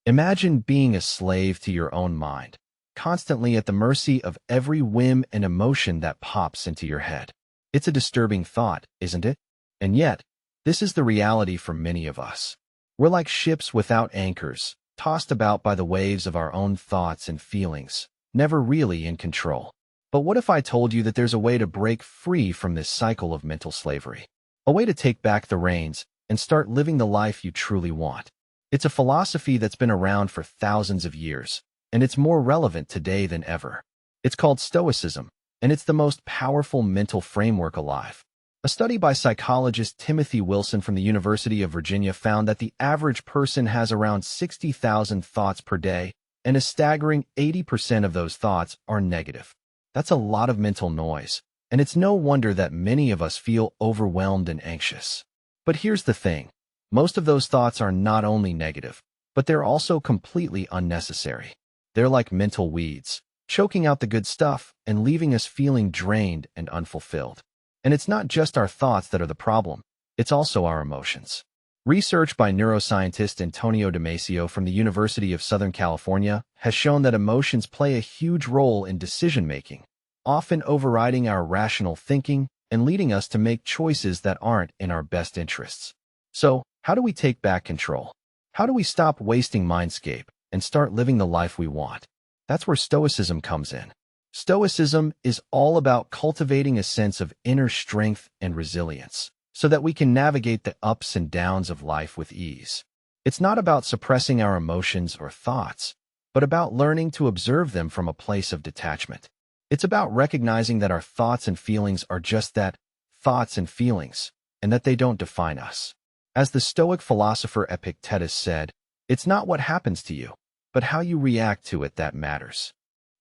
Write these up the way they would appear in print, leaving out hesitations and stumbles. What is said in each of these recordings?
Imagine being a slave to your own mind, constantly at the mercy of every whim and emotion that pops into your head. It's a disturbing thought, isn't it? And yet, this is the reality for many of us. We're like ships without anchors, tossed about by the waves of our own thoughts and feelings, never really in control. But what if I told you that there's a way to break free from this cycle of mental slavery? A way to take back the reins and start living the life you truly want. It's a philosophy that's been around for thousands of years, and it's more relevant today than ever. It's called Stoicism, and it's the most powerful mental framework alive. A study by psychologist Timothy Wilson from the University of Virginia found that the average person has around 60,000 thoughts per day, and a staggering 80% of those thoughts are negative. That's a lot of mental noise, and it's no wonder that many of us feel overwhelmed and anxious. But here's the thing. Most of those thoughts are not only negative, but they're also completely unnecessary. They're like mental weeds, choking out the good stuff and leaving us feeling drained and unfulfilled. And it's not just our thoughts that are the problem, it's also our emotions. Research by neuroscientist Antonio Damasio from the University of Southern California has shown that emotions play a huge role in decision-making, often overriding our rational thinking and leading us to make choices that aren't in our best interests. So, how do we take back control? How do we stop wasting mindscape and start living the life we want? That's where Stoicism comes in. Stoicism is all about cultivating a sense of inner strength and resilience so that we can navigate the ups and downs of life with ease. It's not about suppressing our emotions or thoughts, but about learning to observe them from a place of detachment. It's about recognizing that our thoughts and feelings are just that, thoughts and feelings, and that they don't define us. As the Stoic philosopher Epictetus said, it's not what happens to you, but how you react to it that matters.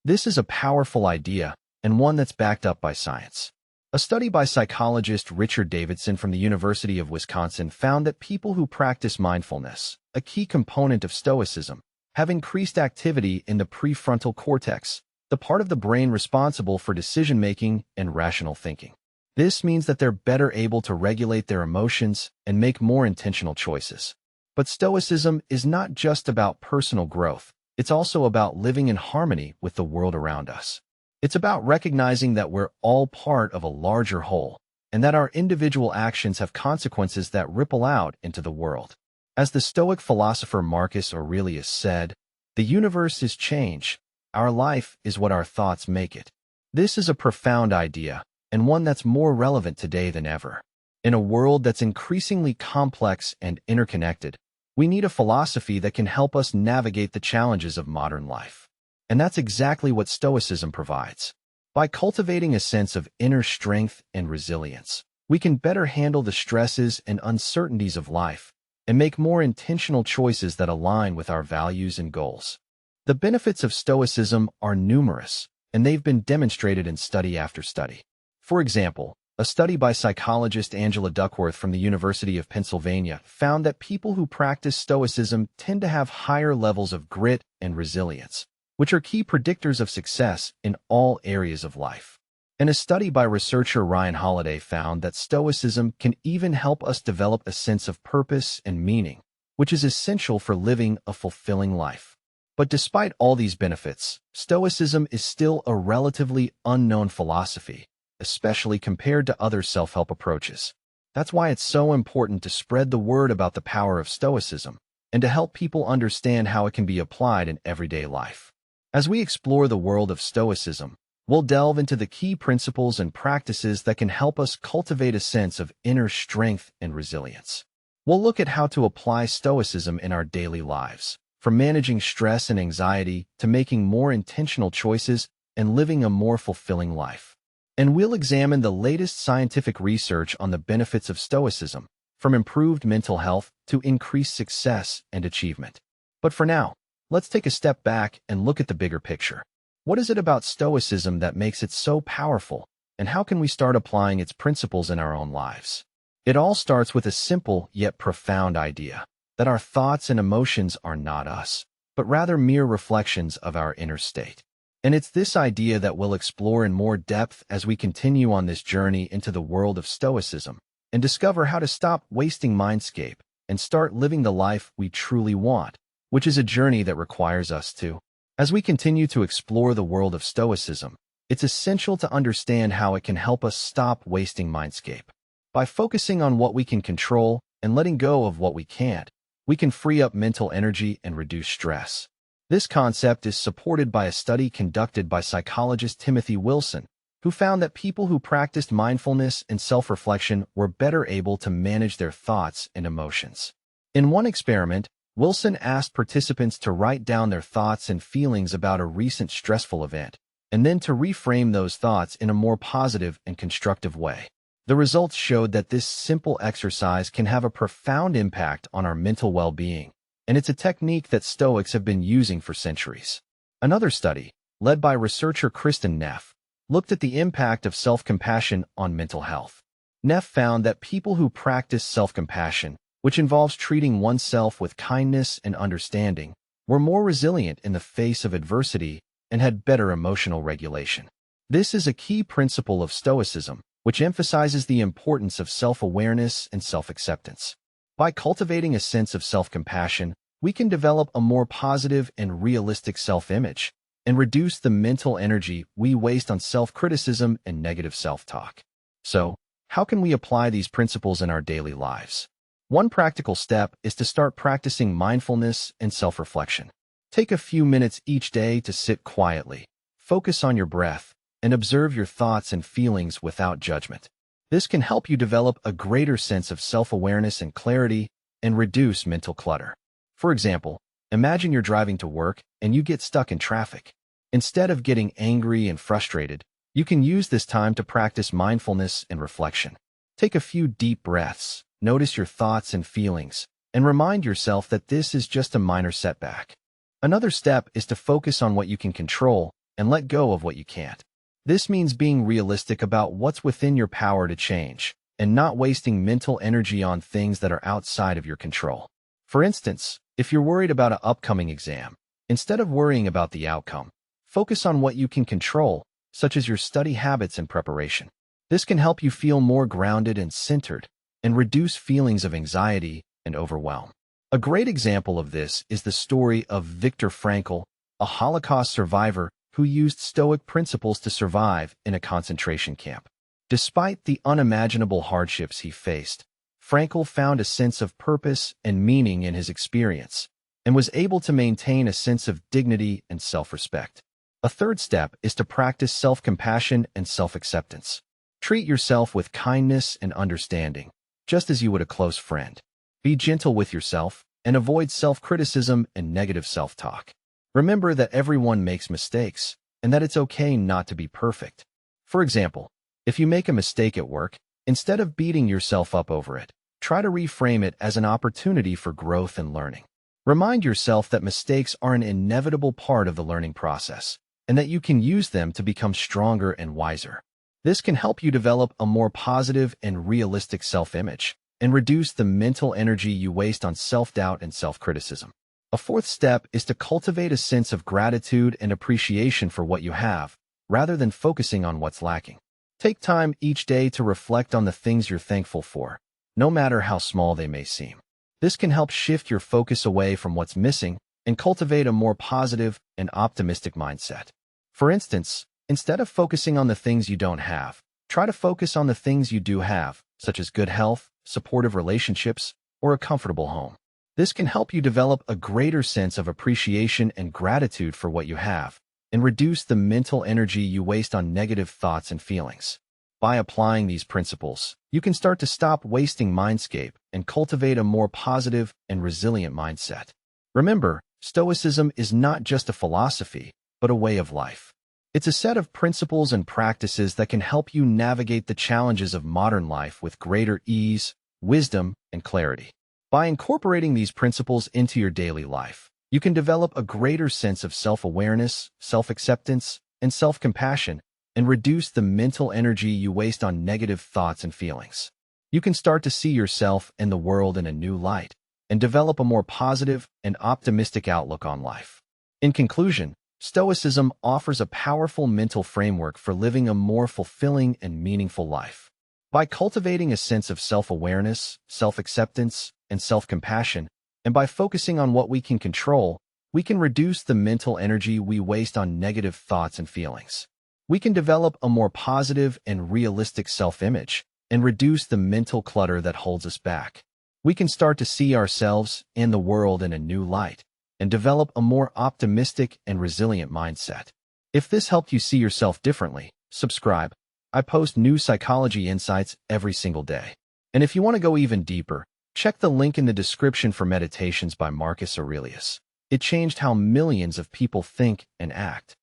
This is a powerful idea, and one that's backed up by science. A study by psychologist Richard Davidson from the University of Wisconsin found that people who practice mindfulness, a key component of Stoicism, have increased activity in the prefrontal cortex, the part of the brain responsible for decision-making and rational thinking. This means that they're better able to regulate their emotions and make more intentional choices. But Stoicism is not just about personal growth. It's also about living in harmony with the world around us. It's about recognizing that we're all part of a larger whole, and that our individual actions have consequences that ripple out into the world. As the Stoic philosopher Marcus Aurelius said, "The universe is change. Our life is what our thoughts make it." This is a profound idea, and one that's more relevant today than ever. In a world that's increasingly complex and interconnected, we need a philosophy that can help us navigate the challenges of modern life. And that's exactly what Stoicism provides. By cultivating a sense of inner strength and resilience, we can better handle the stresses and uncertainties of life and make more intentional choices that align with our values and goals. The benefits of Stoicism are numerous, and they've been demonstrated in study after study. For example, a study by psychologist Angela Duckworth from the University of Pennsylvania found that people who practice Stoicism tend to have higher levels of grit and resilience, which are key predictors of success in all areas of life. And a study by researcher Ryan Holiday found that Stoicism can even help us develop a sense of purpose and meaning, which is essential for living a fulfilling life. But despite all these benefits, Stoicism is still a relatively unknown philosophy, especially compared to other self-help approaches. That's why it's so important to spread the word about the power of Stoicism and to help people understand how it can be applied in everyday life. As we explore the world of Stoicism, we'll delve into the key principles and practices that can help us cultivate a sense of inner strength and resilience. We'll look at how to apply Stoicism in our daily lives, from managing stress and anxiety to making more intentional choices and living a more fulfilling life. And we'll examine the latest scientific research on the benefits of Stoicism, from improved mental health to increased success and achievement. But for now, let's take a step back and look at the bigger picture. What is it about Stoicism that makes it so powerful, and how can we start applying its principles in our own lives? It all starts with a simple yet profound idea, that our thoughts and emotions are not us, but rather mere reflections of our inner state. And it's this idea that we'll explore in more depth as we continue on this journey into the world of Stoicism and discover how to stop wasting mindscape and start living the life we truly want, which is a journey that requires us to. As we continue to explore the world of Stoicism, it's essential to understand how it can help us stop wasting mindscape. By focusing on what we can control and letting go of what we can't, we can free up mental energy and reduce stress. This concept is supported by a study conducted by psychologist Timothy Wilson, who found that people who practiced mindfulness and self-reflection were better able to manage their thoughts and emotions. In one experiment, Wilson asked participants to write down their thoughts and feelings about a recent stressful event, and then to reframe those thoughts in a more positive and constructive way. The results showed that this simple exercise can have a profound impact on our mental well-being, and it's a technique that Stoics have been using for centuries. Another study, led by researcher Kristen Neff, looked at the impact of self-compassion on mental health. Neff found that people who practice self-compassion, which involves treating oneself with kindness and understanding, were more resilient in the face of adversity and had better emotional regulation. This is a key principle of Stoicism, which emphasizes the importance of self-awareness and self-acceptance. By cultivating a sense of self-compassion, we can develop a more positive and realistic self-image and reduce the mental energy we waste on self-criticism and negative self-talk. So, how can we apply these principles in our daily lives? One practical step is to start practicing mindfulness and self-reflection. Take a few minutes each day to sit quietly, focus on your breath, and observe your thoughts and feelings without judgment. This can help you develop a greater sense of self-awareness and clarity and reduce mental clutter. For example, imagine you're driving to work and you get stuck in traffic. Instead of getting angry and frustrated, you can use this time to practice mindfulness and reflection. Take a few deep breaths, notice your thoughts and feelings, and remind yourself that this is just a minor setback. Another step is to focus on what you can control and let go of what you can't. This means being realistic about what's within your power to change and not wasting mental energy on things that are outside of your control. For instance, if you're worried about an upcoming exam, instead of worrying about the outcome, focus on what you can control, such as your study habits and preparation. This can help you feel more grounded and centered and reduce feelings of anxiety and overwhelm. A great example of this is the story of Viktor Frankl, a Holocaust survivor who used Stoic principles to survive in a concentration camp. Despite the unimaginable hardships he faced, Frankl found a sense of purpose and meaning in his experience and was able to maintain a sense of dignity and self-respect. A third step is to practice self-compassion and self-acceptance. Treat yourself with kindness and understanding, just as you would a close friend. Be gentle with yourself and avoid self-criticism and negative self-talk. Remember that everyone makes mistakes and that it's okay not to be perfect. For example, if you make a mistake at work, instead of beating yourself up over it, try to reframe it as an opportunity for growth and learning. Remind yourself that mistakes are an inevitable part of the learning process and that you can use them to become stronger and wiser. This can help you develop a more positive and realistic self-image and reduce the mental energy you waste on self-doubt and self-criticism. A fourth step is to cultivate a sense of gratitude and appreciation for what you have, rather than focusing on what's lacking. Take time each day to reflect on the things you're thankful for, no matter how small they may seem. This can help shift your focus away from what's missing and cultivate a more positive and optimistic mindset. For instance, instead of focusing on the things you don't have, try to focus on the things you do have, such as good health, supportive relationships, or a comfortable home. This can help you develop a greater sense of appreciation and gratitude for what you have, and reduce the mental energy you waste on negative thoughts and feelings. By applying these principles, you can start to stop wasting mindscape and cultivate a more positive and resilient mindset. Remember, Stoicism is not just a philosophy, but a way of life. It's a set of principles and practices that can help you navigate the challenges of modern life with greater ease, wisdom, and clarity. By incorporating these principles into your daily life, you can develop a greater sense of self-awareness, self-acceptance, and self-compassion, and reduce the mental energy you waste on negative thoughts and feelings. You can start to see yourself and the world in a new light, and develop a more positive and optimistic outlook on life. In conclusion, Stoicism offers a powerful mental framework for living a more fulfilling and meaningful life. By cultivating a sense of self-awareness, self-acceptance, and self-compassion, And by focusing on what we can control, we can reduce the mental energy we waste on negative thoughts and feelings. We can develop a more positive and realistic self-image and reduce the mental clutter that holds us back. We can start to see ourselves and the world in a new light and develop a more optimistic and resilient mindset. If this helped you see yourself differently, subscribe. I post new psychology insights every single day. And if you want to go even deeper, check the link in the description for Meditations by Marcus Aurelius. It changed how millions of people think and act.